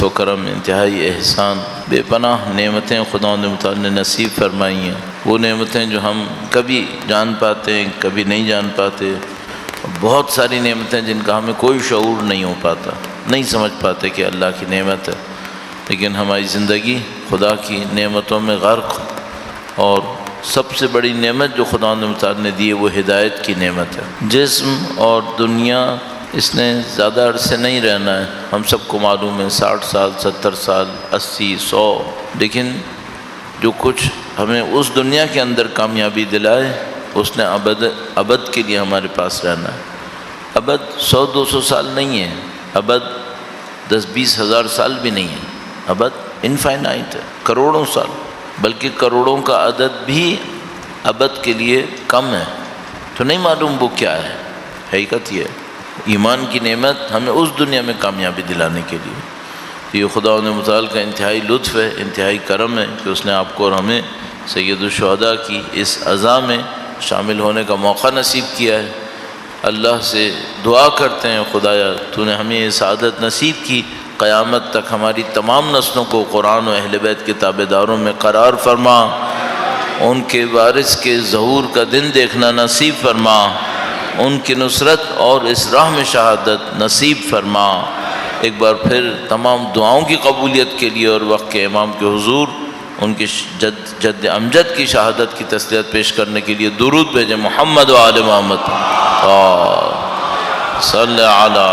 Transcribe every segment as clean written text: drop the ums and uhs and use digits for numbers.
و کرم، انتہائی احسان، بے پناہ نعمتیں خداوند متعال نے نصیب فرمائی ہیں۔ وہ نعمتیں جو ہم کبھی جان پاتے ہیں، کبھی نہیں جان پاتے۔ بہت ساری نعمتیں جن کا ہمیں کوئی شعور نہیں ہو پاتا، نہیں سمجھ پاتے کہ اللہ کی نعمت ہے، لیکن ہماری زندگی خدا کی نعمتوں میں غرق، اور سب سے بڑی نعمت جو خداوند متعال نے دی ہے وہ ہدایت کی نعمت ہے۔ جسم اور دنیا اس نے زیادہ عرصے نہیں رہنا ہے، ہم سب کو معلوم ہے، 60 سال، 70 سال، 80، 100، لیکن جو کچھ ہمیں اس دنیا کے اندر کامیابی دلائے اس نے ابد کے لیے ہمارے پاس رہنا ہے۔ ابد 100-200 سال نہیں ہے، ابد 10-20 ہزار سال بھی نہیں ہے، ابد انفائنائٹ ہے، کروڑوں سال، بلکہ کروڑوں کا عدد بھی ابد کے لیے کم ہے۔ تو نہیں معلوم وہ کیا ہے، حقیقت یہ ہے ایمان کی نعمت ہمیں اس دنیا میں کامیابی دلانے کے لیے۔ یہ خداوند متعال کا انتہائی لطف ہے، انتہائی کرم ہے کہ اس نے آپ کو اور ہمیں سید الشہداء کی اس عزا میں شامل ہونے کا موقع نصیب کیا ہے۔ اللہ سے دعا کرتے ہیں، خدایا تو نے ہمیں یہ سعادت نصیب کی، قیامت تک ہماری تمام نسلوں کو قرآن و اہل بیت کے تابع داروں میں قرار فرما، ان کے وارث کے ظہور کا دن دیکھنا نصیب فرما، ان کی نصرت اور اس راہ میں شہادت نصیب فرما۔ ایک بار پھر تمام دعاؤں کی قبولیت کے لیے اور وقت کے امام کے حضور ان کی جد امجد کی شہادت کی تسلیت پیش کرنے کے لیے درود بھیجیں۔ محمد و آل محمد، صلی علی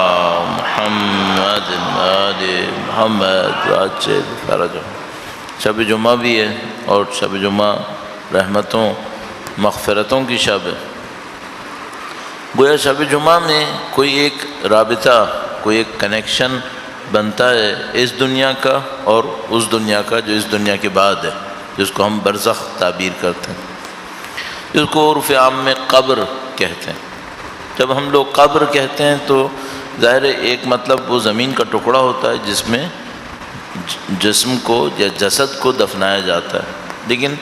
محمد آل محمد۔ شب جمعہ بھی ہے، اور شب جمعہ رحمتوں مغفرتوں کی شب ہے۔ گویا شب جمعہ میں کوئی ایک رابطہ، کوئی ایک کنیکشن بنتا ہے اس دنیا کا اور اس دنیا کا جو اس دنیا کے بعد ہے، جس کو ہم برزخ تعبیر کرتے ہیں، جس کو عرف عام میں قبر کہتے ہیں۔ جب ہم لوگ قبر کہتے ہیں تو ظاہر ایک مطلب وہ زمین کا ٹکڑا ہوتا ہے جس میں جسم کو یا جسد کو دفنایا جاتا ہے، لیکن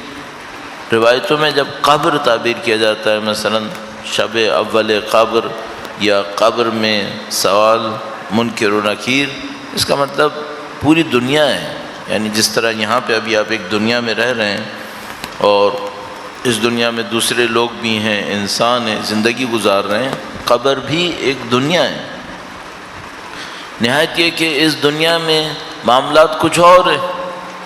روایتوں میں جب قبر تعبیر کیا جاتا ہے، مثلاً شب اول قبر یا قبر میں سوال منکر و نکیر، اس کا مطلب پوری دنیا ہے۔ یعنی جس طرح یہاں پہ ابھی آپ ایک دنیا میں رہ رہے ہیں اور اس دنیا میں دوسرے لوگ بھی ہیں، انسان ہیں، زندگی گزار رہے ہیں، قبر بھی ایک دنیا ہے۔ نہایت یہ کہ اس دنیا میں معاملات کچھ اور ہیں،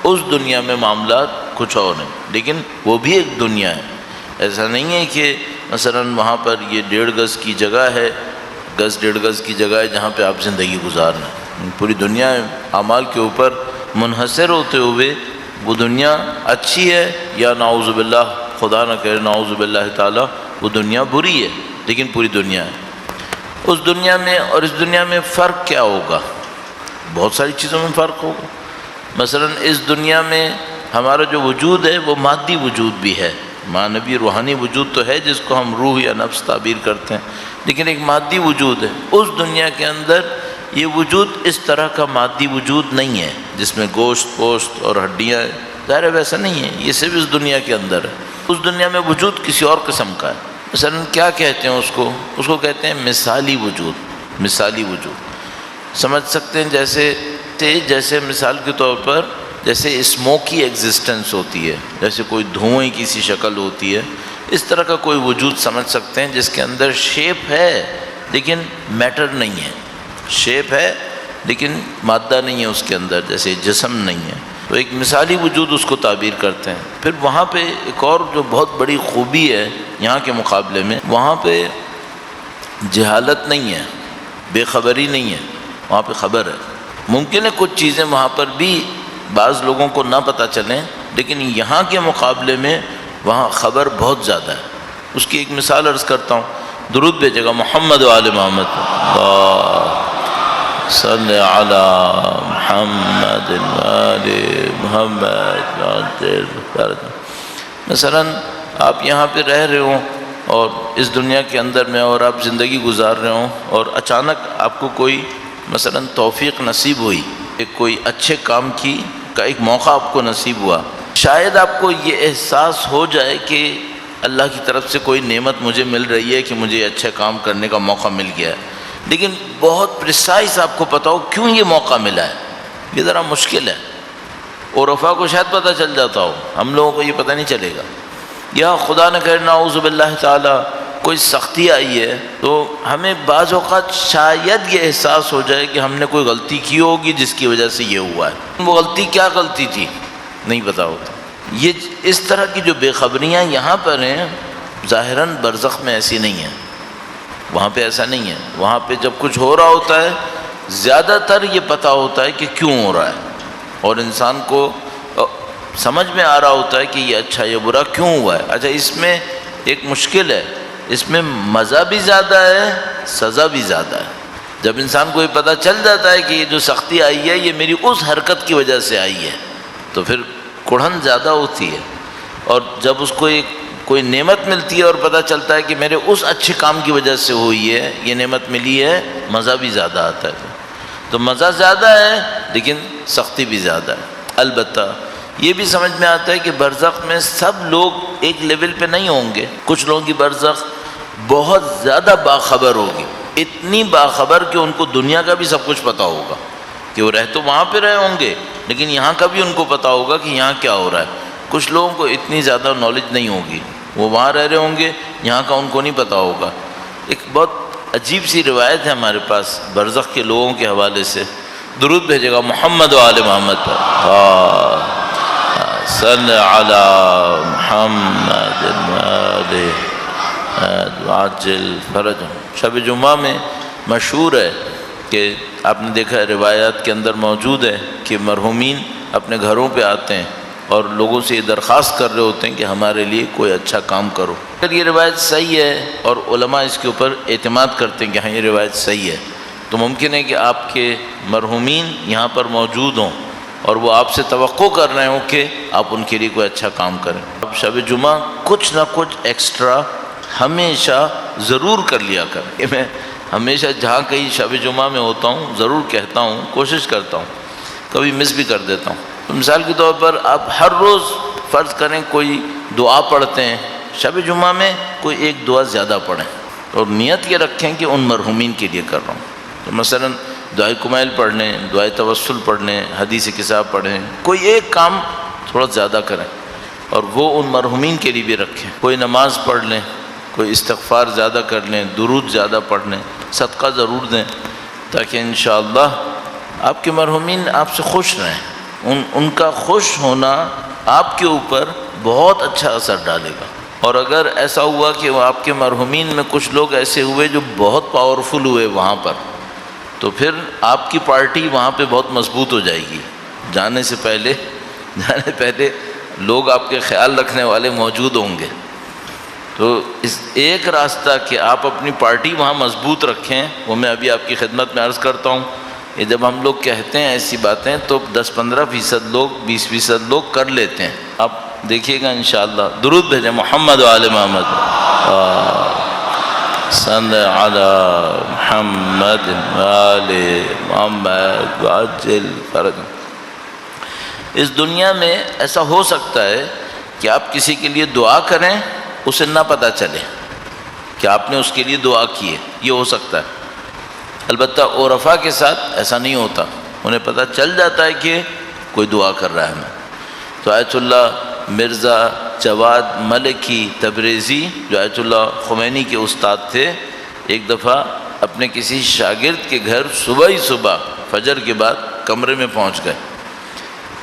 اس دنیا میں معاملات کچھ اور ہیں، لیکن وہ بھی ایک دنیا ہے۔ ایسا نہیں ہے کہ مثلاً وہاں پر یہ 1.5 گز کی جگہ ہے، 1.5 گز کی جگہ ہے جہاں پہ آپ زندگی گزار رہے ہیں۔ پوری دنیا اعمال کے اوپر منحصر ہوتے ہوئے وہ دنیا اچھی ہے یا نعوذ باللہ، خدا نہ کرے نعوذ باللہ تعالی، وہ دنیا بری ہے، لیکن پوری دنیا ہے۔ اس دنیا میں اور اس دنیا میں فرق کیا ہوگا؟ بہت ساری چیزوں میں فرق ہوگا۔ مثلاً اس دنیا میں ہمارا جو وجود ہے وہ مادی وجود بھی ہے، معنوی روحانی وجود تو ہے جس کو ہم روح یا نفس تعبیر کرتے ہیں، لیکن ایک مادی وجود ہے۔ اس دنیا کے اندر یہ وجود اس طرح کا مادی وجود نہیں ہے جس میں گوشت پوشت اور ہڈیاں ہیں، ظاہر ہے ویسا نہیں ہے، یہ صرف اس دنیا کے اندر ہے۔ اس دنیا میں وجود کسی اور قسم کا ہے۔ مثلا کیا کہتے ہیں اس کو کہتے ہیں مثالی وجود۔ مثالی وجود سمجھ سکتے ہیں، جیسے مثال کے طور پر جیسے اسموکی ایگزسٹنس ہوتی ہے، جیسے کوئی دھوئیں کی سی شکل ہوتی ہے، اس طرح کا کوئی وجود سمجھ سکتے ہیں جس کے اندر شیپ ہے لیکن میٹر نہیں ہے، شیپ ہے لیکن مادہ نہیں ہے اس کے اندر، جیسے جسم نہیں ہے، تو ایک مثالی وجود اس کو تعبیر کرتے ہیں۔ پھر وہاں پہ ایک اور جو بہت بڑی خوبی ہے یہاں کے مقابلے میں، وہاں پہ جہالت نہیں ہے، بے خبری نہیں ہے، وہاں پہ خبر ہے۔ ممکن ہے کچھ چیزیں وہاں پر بھی بعض لوگوں کو نہ پتہ چلیں، لیکن یہاں کے مقابلے میں وہاں خبر بہت زیادہ ہے۔ اس کی ایک مثال عرض کرتا ہوں، درود بھیجے گا محمد و آل محمد، صلی علی محمد آل محمد۔ مثلا آپ یہاں پہ رہ رہے ہوں اور اس دنیا کے اندر میں، اور آپ زندگی گزار رہے ہوں، اور اچانک آپ کو کوئی مثلا توفیق نصیب ہوئی، کوئی اچھے کام کی کا ایک موقع آپ کو نصیب ہوا، شاید آپ کو یہ احساس ہو جائے کہ اللہ کی طرف سے کوئی نعمت مجھے مل رہی ہے کہ مجھے اچھے کام کرنے کا موقع مل گیا ہے، لیکن بہت پریسائز آپ کو پتہ ہو کیوں یہ موقع ملا ہے، یہ ذرا مشکل ہے. عرفا کو شاید پتہ چل جاتا ہو، ہم لوگوں کو یہ پتہ نہیں چلے گا. یا خدا نہ کرے نعوذ باللہ تعالی کوئی سختی آئی ہے تو ہمیں بعض اوقات شاید یہ احساس ہو جائے کہ ہم نے کوئی غلطی کی ہوگی جس کی وجہ سے یہ ہوا ہے. وہ غلطی کیا غلطی تھی نہیں پتہ ہوتا. یہ اس طرح کی جو بے خبریاں یہاں پر ہیں ظاہراً برزخ میں ایسی نہیں ہیں، وہاں پہ ایسا نہیں ہے. وہاں پہ جب کچھ ہو رہا ہوتا ہے زیادہ تر یہ پتہ ہوتا ہے کہ کیوں ہو رہا ہے، اور انسان کو سمجھ میں آ رہا ہوتا ہے کہ یہ اچھا یہ برا کیوں ہوا ہے. اچھا اس میں ایک مشکل ہے، اس میں مزہ بھی زیادہ ہے سزا بھی زیادہ ہے. جب انسان کو یہ پتہ چل جاتا ہے کہ یہ جو سختی آئی ہے یہ میری اس حرکت کی وجہ سے آئی ہے تو پھر کڑھن زیادہ ہوتی ہے. اور جب اس کو کوئی نعمت ملتی ہے اور پتہ چلتا ہے کہ میرے اس اچھے کام کی وجہ سے ہوئی ہے یہ نعمت ملی ہے، مزہ بھی زیادہ آتا ہے. تو مزہ زیادہ ہے لیکن سختی بھی زیادہ ہے. البتہ یہ بھی سمجھ میں آتا ہے کہ برزخ میں سب لوگ ایک لیول پہ نہیں ہوں گے. کچھ لوگوں کی برزخ بہت زیادہ باخبر ہوگی، اتنی باخبر کہ ان کو دنیا کا بھی سب کچھ پتہ ہوگا کہ وہ رہ تو وہاں پہ رہے ہوں گے لیکن یہاں کا بھی ان کو پتہ ہوگا کہ یہاں کیا ہو رہا ہے. کچھ لوگوں کو اتنی زیادہ نالج نہیں ہوگی، وہ وہاں رہ رہے ہوں گے یہاں کا ان کو نہیں پتہ ہوگا. ایک بہت عجیب سی روایت ہے ہمارے پاس برزخ کے لوگوں کے حوالے سے. درود بھیجے گا محمد و آل محمد پر. صلی علی محمد عاجل فرج. شب جمعہ میں مشہور ہے کہ آپ نے دیکھا ہے روایات کے اندر موجود ہے کہ مرحومین اپنے گھروں پہ آتے ہیں اور لوگوں سے یہ درخواست کر رہے ہوتے ہیں کہ ہمارے لیے کوئی اچھا کام کرو. اگر یہ روایت صحیح ہے اور علماء اس کے اوپر اعتماد کرتے ہیں کہ ہاں یہ روایت صحیح ہے تو ممکن ہے کہ آپ کے مرحومین یہاں پر موجود ہوں اور وہ آپ سے توقع کر رہے ہوں کہ آپ ان کے لیے کوئی اچھا کام کریں. اب شب جمعہ کچھ نہ کچھ ایکسٹرا ہمیشہ ضرور کر لیا کریں. میں ہمیشہ جہاں کہیں شب جمعہ میں ہوتا ہوں ضرور کہتا ہوں، کوشش کرتا ہوں، کبھی مس بھی کر دیتا ہوں. مثال کے طور پر آپ ہر روز فرض کریں کوئی دعا پڑھتے ہیں، شب جمعہ میں کوئی ایک دعا زیادہ پڑھیں اور نیت یہ رکھیں کہ ان مرحومین کے لیے کر رہا ہوں. تو مثلا دعائے کمیل پڑھ لیں، دعائے توسل پڑھ لیں، حدیث کتاب پڑھیں، کوئی ایک کام تھوڑا زیادہ کریں اور وہ ان مرحومین کے لیے بھی رکھیں. کوئی نماز پڑھ لیں، کوئی استغفار زیادہ کر لیں، درود زیادہ پڑھ لیں، صدقہ ضرور دیں تاکہ انشاءاللہ آپ کے مرحومین آپ سے خوش رہیں. ان کا خوش ہونا آپ کے اوپر بہت اچھا اثر ڈالے گا. اور اگر ایسا ہوا کہ وہ آپ کے مرحومین میں کچھ لوگ ایسے ہوئے جو بہت پاورفل ہوئے وہاں پر تو پھر آپ کی پارٹی وہاں پہ بہت مضبوط ہو جائے گی. جانے سے پہلے لوگ آپ کے خیال رکھنے والے موجود ہوں گے. تو اس ایک راستہ کہ آپ اپنی پارٹی وہاں مضبوط رکھیں وہ میں ابھی آپ کی خدمت میں عرض کرتا ہوں. یہ جب ہم لوگ کہتے ہیں ایسی باتیں تو 10-15% لوگ 20% لوگ کر لیتے ہیں. آپ دیکھیے گا انشاءاللہ. درود بھیجیں محمد و آل محمد. صلی علی محمد و آل محمد عاجل فرج. اس دنیا میں ایسا ہو سکتا ہے کہ آپ کسی کے لیے دعا کریں اسے نہ پتہ چلے کہ آپ نے اس کے لیے دعا کی ہے، یہ ہو سکتا ہے. البتہ عرفا کے ساتھ ایسا نہیں ہوتا، انہیں پتہ چل جاتا ہے کہ کوئی دعا کر رہا ہے ہمیں. تو آیت اللہ مرزا جواد ملکی تبریزی جو آیت اللہ خمینی کے استاد تھے، ایک دفعہ اپنے کسی شاگرد کے گھر صبح فجر کے بعد کمرے میں پہنچ گئے.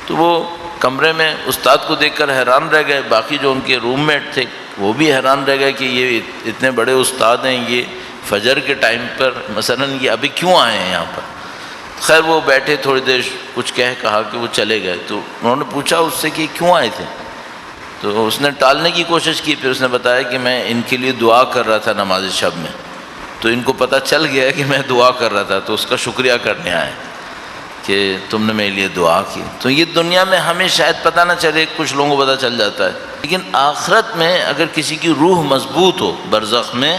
تو وہ کمرے میں استاد کو دیکھ کر حیران رہ گئے. باقی جو ان کے روم میٹ تھے وہ بھی حیران رہ گئے کہ یہ اتنے بڑے استاد ہیں، یہ فجر کے ٹائم پر مثلا یہ ابھی کیوں آئے ہیں یہاں پر. خیر وہ بیٹھے تھوڑی دیر کچھ کہا کہ وہ چلے گئے. تو انہوں نے پوچھا اس سے کہ کیوں آئے تھے. تو اس نے ٹالنے کی کوشش کی. پھر اس نے بتایا کہ میں ان کے لیے دعا کر رہا تھا نماز شب میں. تو ان کو پتہ چل گیا کہ میں دعا کر رہا تھا تو اس کا شکریہ کرنے آئے کہ تم نے میرے لیے دعا کی. تو یہ دنیا میں ہمیں شاید پتہ نہ چلے، کچھ لوگوں کو پتہ چل جاتا ہے، لیکن آخرت میں اگر کسی کی روح مضبوط ہو برزخ میں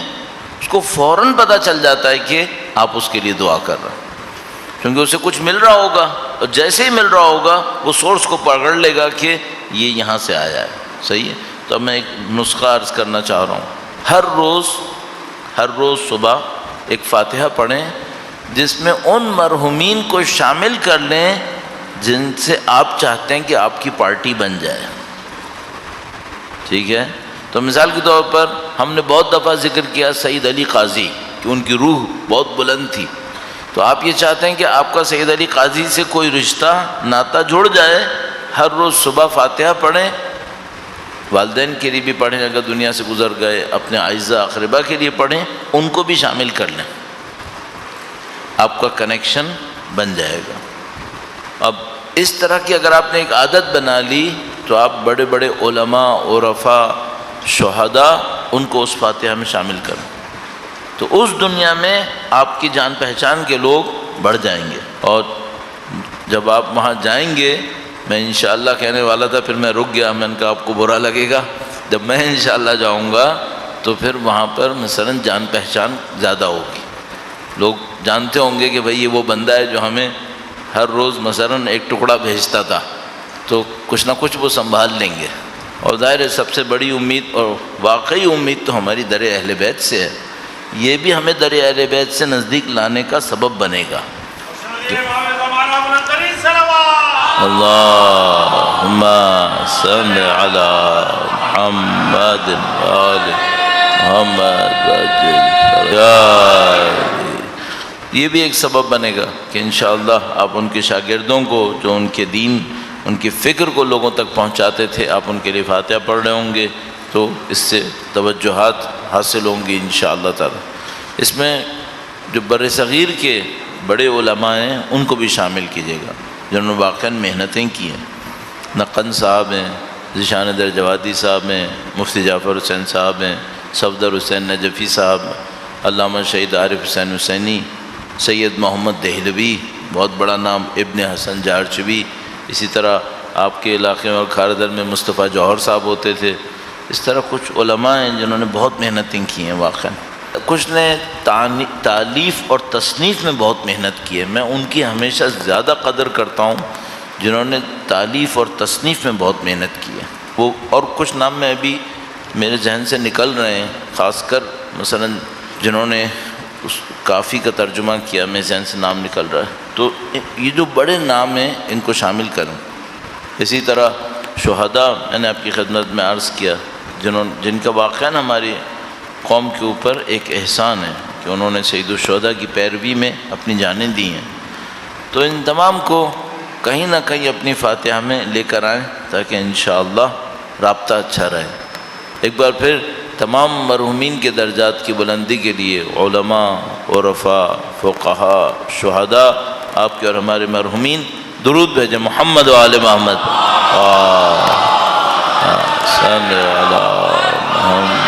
اس کو فوراً پتہ چل جاتا ہے کہ آپ اس کے لیے دعا کر رہے ہیں، کیونکہ اسے کچھ مل رہا ہوگا اور جیسے ہی مل رہا ہوگا وہ سورس کو پکڑ لے گا کہ یہ یہاں سے آیا ہے. صحیح ہے. تو اب میں ایک نسخہ عرض کرنا چاہ رہا ہوں. ہر روز صبح ایک فاتحہ پڑھیں جس میں ان مرحومین کو شامل کر لیں جن سے آپ چاہتے ہیں کہ آپ کی پارٹی بن جائے. ٹھیک ہے؟ تو مثال کے طور پر ہم نے بہت دفعہ ذکر کیا سید علی قاضی کہ ان کی روح بہت بلند تھی. تو آپ یہ چاہتے ہیں کہ آپ کا سید علی قاضی سے کوئی رشتہ ناتا جڑ جائے، ہر روز صبح فاتحہ پڑھیں، والدین کے لیے بھی پڑھیں اگر دنیا سے گزر گئے، اپنے اعزاء اقربا کے لیے پڑھیں، ان کو بھی شامل کر لیں، آپ کا کنیکشن بن جائے گا. اب اس طرح کی اگر آپ نے ایک عادت بنا لی تو آپ بڑے بڑے علماء، عرفاء، شہداء ان کو اس فاتحہ میں شامل کریں، تو اس دنیا میں آپ کی جان پہچان کے لوگ بڑھ جائیں گے. اور جب آپ وہاں جائیں گے، میں انشاءاللہ کہنے والا تھا، پھر میں رک گیا، میں نے کہا آپ کو برا لگے گا، جب میں انشاءاللہ جاؤں گا تو پھر وہاں پر مثلا جان پہچان زیادہ ہوگی. لوگ جانتے ہوں گے کہ بھئی یہ وہ بندہ ہے جو ہمیں ہر روز مثلا ایک ٹکڑا بھیجتا تھا، تو کچھ نہ کچھ وہ سنبھال لیں گے. اور ظاہر ہے سب سے بڑی امید اور واقعی امید تو ہماری در اہل بیت سے ہے، یہ بھی ہمیں در اہل بیت سے نزدیک لانے کا سبب بنے گا. اللہم صل علی محمد وآل محمد. یہ بھی ایک سبب بنے گا کہ انشاءاللہ آپ ان کے شاگردوں کو جو ان کے دین، ان کی فکر کو لوگوں تک پہنچاتے تھے، آپ ان کے لیے فاتحہ پڑھ رہے ہوں گے، تو اس سے توجہات حاصل ہوں گی انشاءاللہ تعالی. اس میں جو بر صغیر کے بڑے علماء ہیں ان کو بھی شامل کیجیے گا جنہوں نے واقعاً محنتیں کی ہیں. نقن صاحب ہیں، ذیشان در جوادی صاحب ہیں، مفتی جعفر حسین صاحب ہیں، صفدر حسین نجفی صاحب، علامہ شہید عارف حسین حسینی، سید محمد دہلوی بہت بڑا نام، ابن حسن جارچوی، اسی طرح آپ کے علاقے میں اور کھاردر میں مصطفیٰ جوہر صاحب ہوتے تھے. اس طرح کچھ علماء ہیں جنہوں نے بہت محنتیں کی ہیں واقعاً. کچھ نے تالیف اور تصنیف میں بہت محنت کی ہے، میں ان کی ہمیشہ زیادہ قدر کرتا ہوں جنہوں نے تالیف اور تصنیف میں بہت محنت کی ہے. وہ اور کچھ نام میں ابھی میرے ذہن سے نکل رہے ہیں، خاص کر مثلا جنہوں نے اس کافی کا ترجمہ کیا، میرے ذہن سے نام نکل رہا ہے. تو یہ جو بڑے نام ہیں ان کو شامل کریں. اسی طرح شہداء میں نے آپ کی خدمت میں عرض کیا جن کا واقعاً ہماری قوم کے اوپر ایک احسان ہے کہ انہوں نے سید الشہداء کی پیروی میں اپنی جانیں دی ہیں. تو ان تمام کو کہیں نہ کہیں اپنی فاتحہ میں لے کر آئیں تاکہ انشاءاللہ رابطہ اچھا رہے. ایک بار پھر تمام مرحومین کے درجات کی بلندی کے لیے علماء، عرفاء، فقہاء، شہداء، آپ کے اور ہمارے مرحومین درود بھیجیں. محمد و آل محمد. صلی علی محمد.